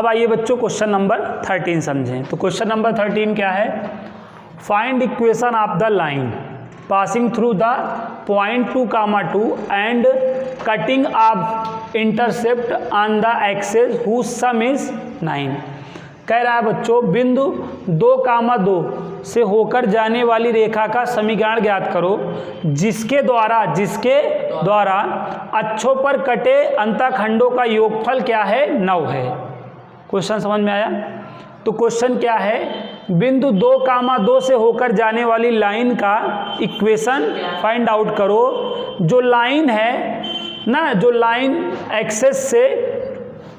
अब आइए बच्चों क्वेश्चन नंबर 13 समझें। तो क्वेश्चन नंबर 13 क्या है? Find equation of the line passing through the point 2, 2 and cutting off intercept on the axes whose sum is 9। कह रहा है बच्चों बिंदु 2, 2 से होकर जाने वाली रेखा का समीकरण ज्ञात करो जिसके द्वारा अक्षों पर कटे अंतःखंडों का योगफल क्या है? 9 है। क्वेश्चन समझ में आया? तो क्वेश्चन क्या है? बिंदु 2, 2 से होकर जाने वाली लाइन का इक्वेशन फाइंड आउट करो। जो लाइन है ना, जो लाइन एक्सेस से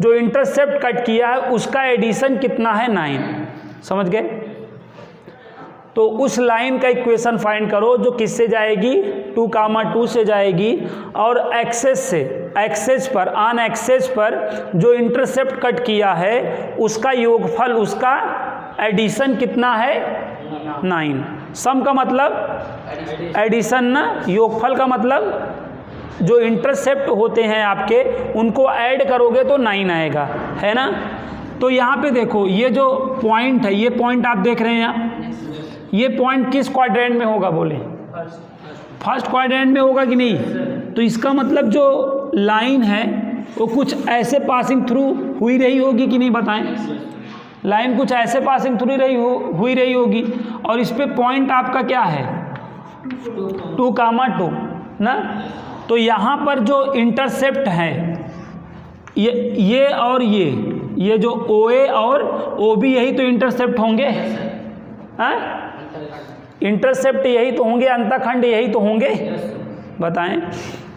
जो इंटरसेप्ट कट किया है उसका एडिशन कितना है? 9। समझ गए? तो उस लाइन का इक्वेशन फाइंड करो जो किससे जाएगी? 2, 2 से जाएगी और एक्सेस पर ऑन एक्सेस पर जो इंटरसेप्ट कट किया है उसका योगफल, उसका एडिशन कितना है? 9। सम का मतलब एडिशन ना, योगफल का मतलब जो इंटरसेप्ट होते हैं आपके उनको ऐड करोगे तो 9 आएगा, है ना? तो यहाँ पे देखो ये जो पॉइंट है, ये पॉइंट आप देख रहे हैं यहाँ, ये पॉइंट किस क्वाड्रेंट में होगा? बोले फर्स्ट क्वाड्रेंट में होगा कि नहीं? तो इसका मतलब जो लाइन है वो कुछ ऐसे पासिंग थ्रू हुई रही होगी कि नहीं? बताएं। लाइन कुछ ऐसे पासिंग थ्रू हुई रही होगी और इस पे पॉइंट आपका क्या है? 2, 2 ना। तो यहाँ पर जो इंटरसेप्ट है ये और ये जो OA और OB यही तो इंटरसेप्ट होंगे, हाँ? इंटरसेप्ट यही तो होंगे, अंतःखंड यही तो होंगे। बताएं।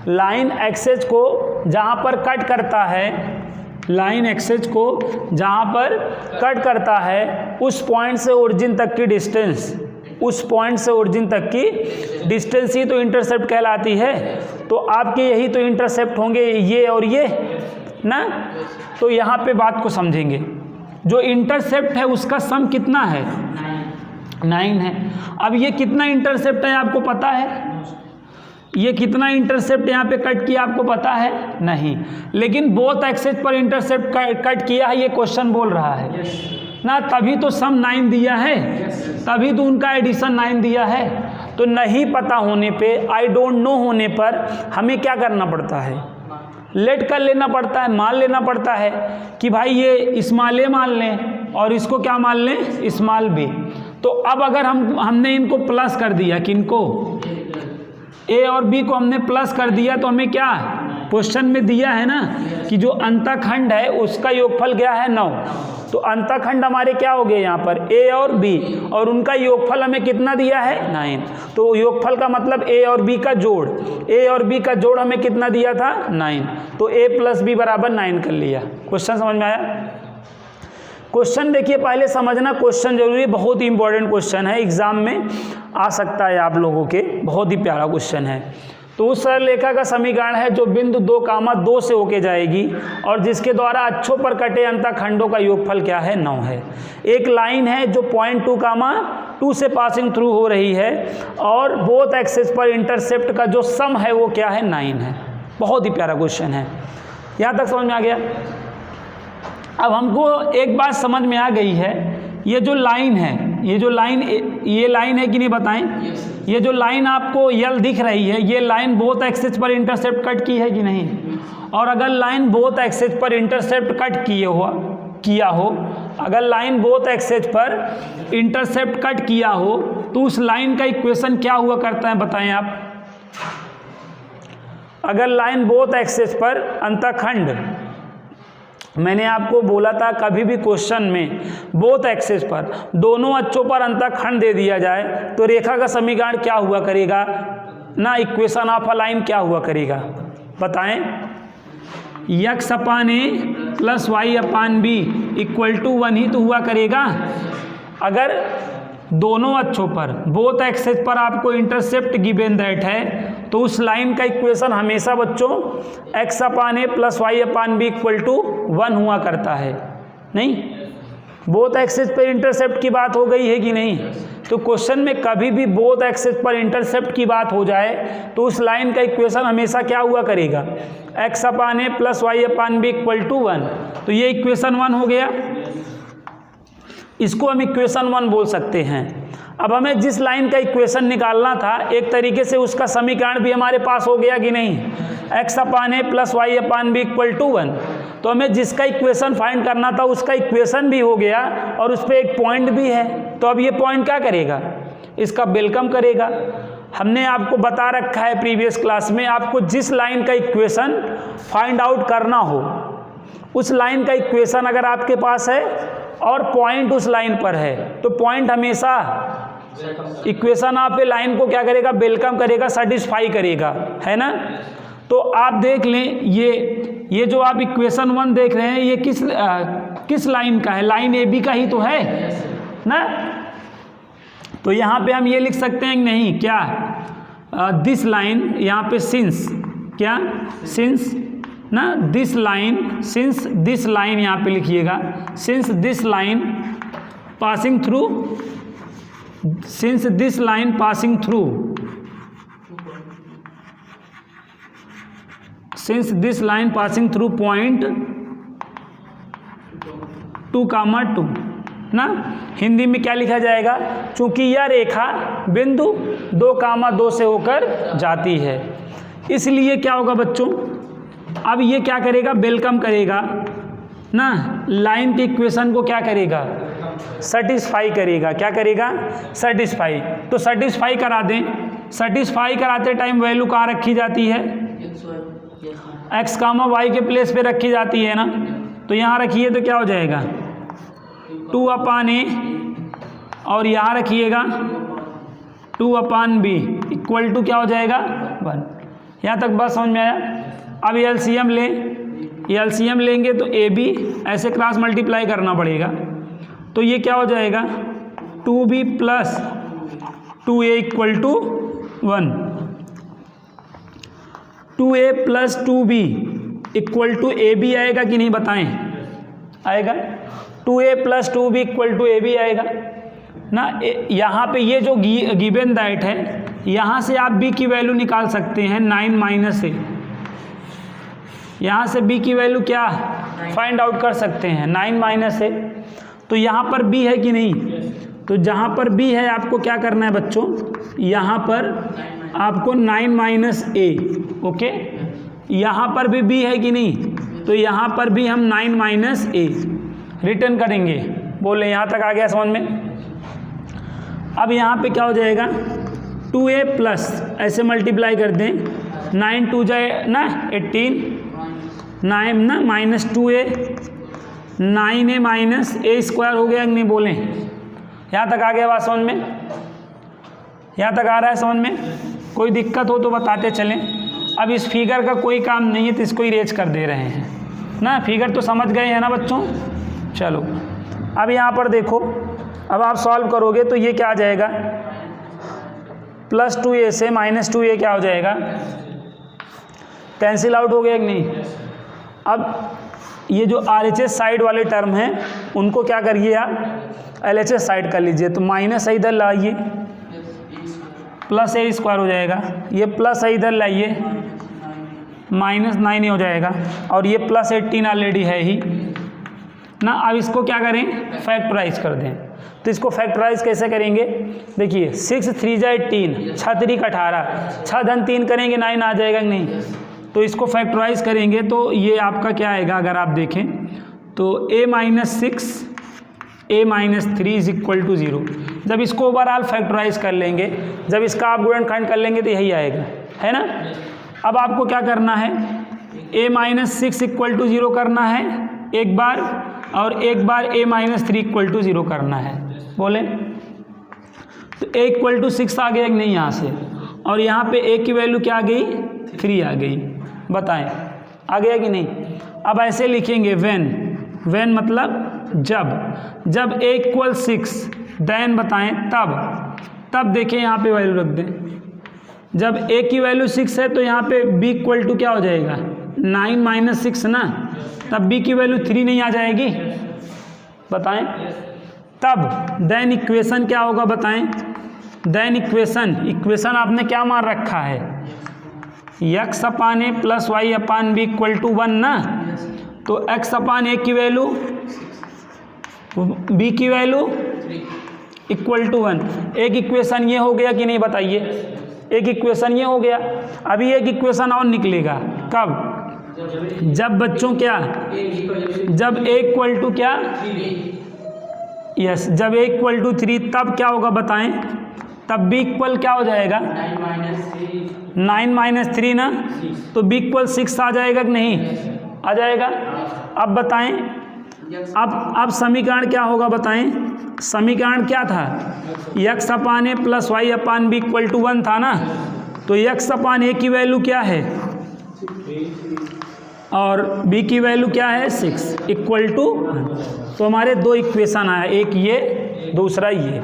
लाइन एक्सेस को जहाँ पर कट करता है, लाइन एक्सेस को जहाँ पर कट करता है उस पॉइंट से ओरिजिन तक की डिस्टेंस, उस पॉइंट से ओरिजिन तक की डिस्टेंस ही तो इंटरसेप्ट कहलाती है। तो आपके यही तो इंटरसेप्ट होंगे, ये और ये ना। तो यहाँ पे बात को समझेंगे। जो इंटरसेप्ट है उसका सम कितना है? 9 है। अब ये कितना इंटरसेप्ट है आपको पता है? ये कितना इंटरसेप्ट यहाँ पे कट किया आपको पता है? नहीं। लेकिन बोथ एक्सेस पर इंटरसेप्ट कट किया है, ये क्वेश्चन बोल रहा है ना। तभी तो सम 9 दिया है, तभी तो उनका एडिशन 9 दिया है। तो नहीं पता होने पे, आई डोंट नो होने पर हमें क्या करना पड़ता है? लेट कर लेना पड़ता है, मान लेना पड़ता है कि भाई ये स्मॉल ए मान लें और इसको क्या मान लें? Small b. तो अब अगर हमने इनको प्लस कर दिया, किनको? ए और बी को हमने प्लस कर दिया, तो हमें क्या क्वेश्चन में दिया है ना कि जो अंतःखंड है उसका योगफल क्या है? 9। तो अंतःखंड हमारे क्या हो गए यहाँ पर? ए और बी, और उनका योगफल हमें कितना दिया है? 9। तो योगफल का मतलब ए और बी का जोड़, ए और बी का जोड़ हमें कितना दिया था? 9। तो ए प्लस बी बराबर 9 कर लिया। क्वेश्चन समझ में आया? क्वेश्चन देखिए, पहले समझना क्वेश्चन जरूरी, बहुत ही इंपॉर्टेंट क्वेश्चन है, एग्जाम में आ सकता है आप लोगों के, बहुत ही प्यारा क्वेश्चन है। तो उस सरल रेखा का समीकरण है जो बिंदु 2, 2 से होके जाएगी और जिसके द्वारा अक्षों पर कटे अंतःखंडों का योगफल क्या है? 9 है। एक लाइन है जो पॉइंट 2, 2 से पासिंग थ्रू हो रही है और बोथ एक्सेस पर इंटरसेप्ट का जो सम है वो क्या है? 9 है। बहुत ही प्यारा क्वेश्चन है। यहाँ तक समझ में आ गया? अब हमको एक बात समझ में आ गई है, ये जो लाइन है, ये लाइन है कि नहीं? बताएं। ये जो लाइन आपको यल दिख रही है, ये लाइन बोथ एक्सेस पर इंटरसेप्ट कट की है कि नहीं? और अगर लाइन बोथ एक्सेस पर इंटरसेप्ट कट किया हो, अगर लाइन बोथ एक्सेस पर इंटरसेप्ट कट किया हो तो उस लाइन का इक्वेशन क्या हुआ करता है? बताएं आप। अगर लाइन बोथ एक्सेस पर अंतःखंड, मैंने आपको बोला था कभी भी क्वेश्चन में बोथ एक्सेस पर, दोनों अक्षों पर अंतःखंड दे दिया जाए तो रेखा का समीकरण क्या हुआ करेगा ना? इक्वेशन ऑफ अ लाइन क्या हुआ करेगा? बताएं। x upon a plus y upon b equal to 1 ही तो हुआ करेगा। अगर दोनों अक्षों पर, बोथ एक्सेस पर आपको इंटरसेप्ट गिवन दैट है तो उस लाइन का इक्वेशन हमेशा बच्चों x upon a plus y upon b equal to 1 हुआ करता है। नहीं, बोथ एक्सेस पे इंटरसेप्ट की बात हो गई है कि नहीं? तो क्वेश्चन में कभी भी बोथ एक्सेस पर इंटरसेप्ट की बात हो जाए तो उस लाइन का इक्वेशन हमेशा क्या हुआ करेगा, x upon a plus y upon b equal to 1। तो ये इक्वेशन 1 हो गया, इसको हम इक्वेशन 1 बोल सकते हैं। अब हमें जिस लाइन का इक्वेशन निकालना था एक तरीके से उसका समीकरण भी हमारे पास हो गया कि नहीं, x upon a plus y upon b equal to 1। तो हमें जिसका इक्वेशन फाइंड करना था उसका इक्वेशन भी हो गया और उस पर एक पॉइंट भी है। तो अब ये पॉइंट क्या करेगा, इसका वेलकम करेगा। हमने आपको बता रखा है प्रीवियस क्लास में, आपको जिस लाइन का इक्वेशन फाइंड आउट करना हो उस लाइन का इक्वेशन अगर आपके पास है और पॉइंट उस लाइन पर है तो पॉइंट हमेशा इक्वेशन आप लाइन को क्या करेगा, वेलकम करेगा, सेटिस्फाई करेगा, है ना। तो आप देख लें ये जो आप इक्वेशन 1 देख रहे हैं ये किस लाइन का है, लाइन ए बी का ही तो है ना। तो यहाँ पे हम ये लिख सकते हैं कि नहीं, क्या दिस लाइन, यहाँ पे सिंस, क्या सिंस ना this line, since this line यहाँ पे लिखिएगा, since this line passing through, since this line passing through, since this line passing through point 2, ना हिंदी में क्या लिखा जाएगा, चूंकि यह रेखा बिंदु 2, से होकर जाती है, इसलिए क्या होगा बच्चों, अब ये क्या करेगा, वेलकम करेगा ना, लाइन के इक्वेशन को क्या करेगा, सेटिस्फाई करेगा। क्या करेगा, सेटिस्फाई। तो सेटिस्फाई करा दें, सेटिस्फाई कराते टाइम वैल्यू कहाँ रखी जाती है, x, y के प्लेस पे रखी जाती है ना। तो यहाँ रखिए तो क्या हो जाएगा 2 अपान ए और यहाँ रखिएगा 2 अपान बी इक्वल टू क्या हो जाएगा 1। यहाँ तक बात समझ में आया। अब एलसीएम एलसीएम लेंगे तो ए बी ऐसे क्रॉस मल्टीप्लाई करना पड़ेगा। तो ये क्या हो जाएगा 2b plus 2a equal to 1। 2a plus 2b equal to a b आएगा कि नहीं बताएं, आएगा। 2a plus 2b equal to a b आएगा ना। यहाँ पे ये जो गिवन दैट है यहाँ से आप b की वैल्यू निकाल सकते हैं 9 माइनस ए। यहाँ से b की वैल्यू क्या फाइंड आउट कर सकते हैं 9 माइनस ए। तो यहाँ पर b है कि नहीं, तो जहाँ पर b है आपको क्या करना है बच्चों, यहाँ पर आपको 9 माइनस ए, ओके। यहाँ पर भी b है कि नहीं, तो यहाँ पर भी हम 9 माइनस ए रिटर्न करेंगे। बोले यहाँ तक आ गया समझ में। अब यहाँ पे क्या हो जाएगा 2a प्लस ऐसे मल्टीप्लाई कर दें 9 2 जाए ना 18, 9 ना माइनस 2a 9a माइनस ए स्क्वायर हो गया कि नहीं, बोलें यहाँ तक आ गया बात समझ में, यहाँ तक आ रहा है समझ में। कोई दिक्कत हो तो बताते चलें। अब इस फिगर का कोई काम नहीं है तो इसको इरेज कर दे रहे हैं ना। फिगर तो समझ गए हैं ना बच्चों। चलो अब यहाँ पर देखो, अब आप सॉल्व करोगे तो ये क्या आ जाएगा प्लस 2a से माइनस 2a क्या हो जाएगा, कैंसिल आउट हो गया कि नहीं। अब ये जो RHS साइड वाले टर्म हैं उनको क्या करिए आप LHS साइड कर लीजिए। तो माइनस इधर लाइए प्लस ए स्क्वायर हो जाएगा, ये प्लस इधर लाइए माइनस 9 हो जाएगा और ये प्लस 18 ऑलरेडी है ही ना। अब इसको क्या करें फैक्टराइज कर दें। तो इसको फैक्टराइज कैसे करेंगे, देखिए 6 3 जा 18, 6 3 18, 6 धन 3 करेंगे 9 आ जाएगा कि नहीं। तो इसको फैक्टराइज करेंगे तो ये आपका क्या आएगा, अगर आप देखें तो a minus 6 a minus 3 is equal to 0। जब इसको ओवरऑल फैक्टराइज कर लेंगे, जब इसका आप गुणनखंड कर लेंगे तो यही आएगा, है ना। अब आपको क्या करना है a माइनस 6 इक्वल टू 0 करना है एक बार, और एक बार a माइनस 3 इक्वल टू 0 करना है। बोले तो a इक्वल टू 6 आ गया कि नहीं यहाँ से, और यहाँ पे a की वैल्यू क्या आ गई 3 आ गई। बताएं आ गया कि नहीं। अब ऐसे लिखेंगे व्हेन मतलब जब a इक्वल 6 देन बताएं तब देखें यहाँ पे वैल्यू रख दें। जब a की वैल्यू 6 है तो यहाँ पे b इक्वल टू क्या हो जाएगा 9 माइनस 6 ना, तब b की वैल्यू 3 नहीं आ जाएगी, बताएं। तब देन इक्वेशन क्या होगा बताएं। देन इक्वेशन आपने क्या मान रखा है, x upon a plus y upon b equal to 1 ना। तो x अपान ए की वैल्यू, b की वैल्यू इक्वल टू 1। एक इक्वेशन ये हो गया कि नहीं बताइए, एक इक्वेशन ये हो गया। अभी एक इक्वेशन और निकलेगा, कब, जब बच्चों क्या, जब a इक्वल टू क्या, यस, जब a इक्वल टू 3 तब क्या होगा बताएं। तब b इक्वल क्या हो जाएगा, 9 माइनस 3 ना। तो b इक्वल 6 आ जाएगा कि नहीं, आ जाएगा। अब बताएं, अब समीकरण क्या होगा बताएं। समीकरण क्या था, x upon a plus y upon b equal to 1 था ना। तो x अपान ए की वैल्यू क्या है और b की वैल्यू क्या है 6 इक्वल टू 1। तो हमारे दो इक्वेशन आया, एक ये दूसरा ये।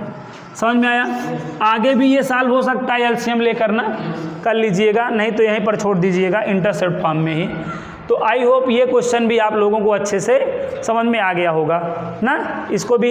समझ में आया। आगे भी ये सॉल्व हो सकता है, एलसीएम लेकर ना कर लीजिएगा, नहीं तो यहीं पर छोड़ दीजिएगा इंटरसेप्ट फॉर्म में ही। तो आई होप ये क्वेश्चन भी आप लोगों को अच्छे से समझ में आ गया होगा ना। इसको भी